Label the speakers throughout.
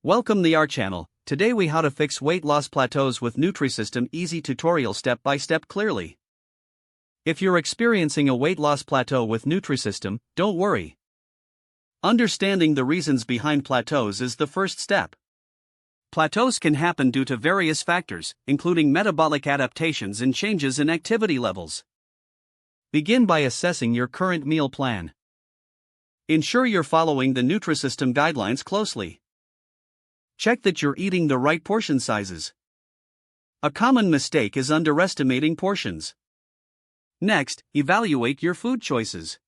Speaker 1: Welcome to our channel. Today we how to fix weight loss plateaus with Nutrisystem easy tutorial step by step clearly. If you're experiencing a weight loss plateau with Nutrisystem, don't worry. Understanding the reasons behind plateaus is the first step. Plateaus can happen due to various factors, including metabolic adaptations and changes in activity levels. Begin by assessing your current meal plan. Ensure you're following the Nutrisystem guidelines closely. Check that you're eating the right portion sizes. A common mistake is underestimating portions. Next, evaluate your food choices.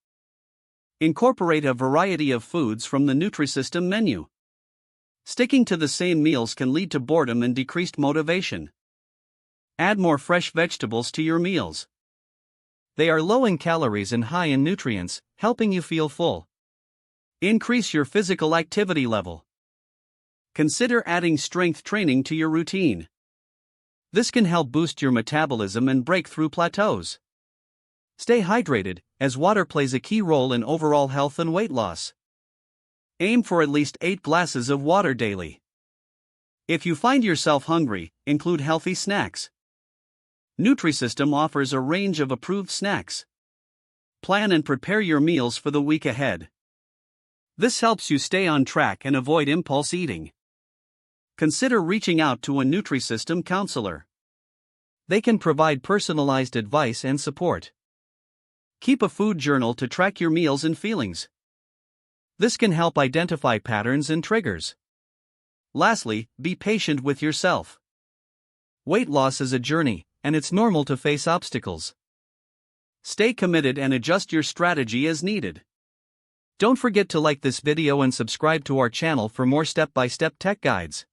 Speaker 1: Incorporate a variety of foods from the Nutrisystem menu. Sticking to the same meals can lead to boredom and decreased motivation. Add more fresh vegetables to your meals. They are low in calories and high in nutrients, helping you feel full. Increase your physical activity level. Consider adding strength training to your routine. This can help boost your metabolism and break through plateaus. Stay hydrated, as water plays a key role in overall health and weight loss. Aim for at least 8 glasses of water daily. If you find yourself hungry, include healthy snacks. Nutrisystem offers a range of approved snacks. Plan and prepare your meals for the week ahead. This helps you stay on track and avoid impulse eating. Consider reaching out to a Nutrisystem counselor. They can provide personalized advice and support. Keep a food journal to track your meals and feelings. This can help identify patterns and triggers. Lastly, be patient with yourself. Weight loss is a journey, and it's normal to face obstacles. Stay committed and adjust your strategy as needed. Don't forget to like this video and subscribe to our channel for more step-by-step tech guides.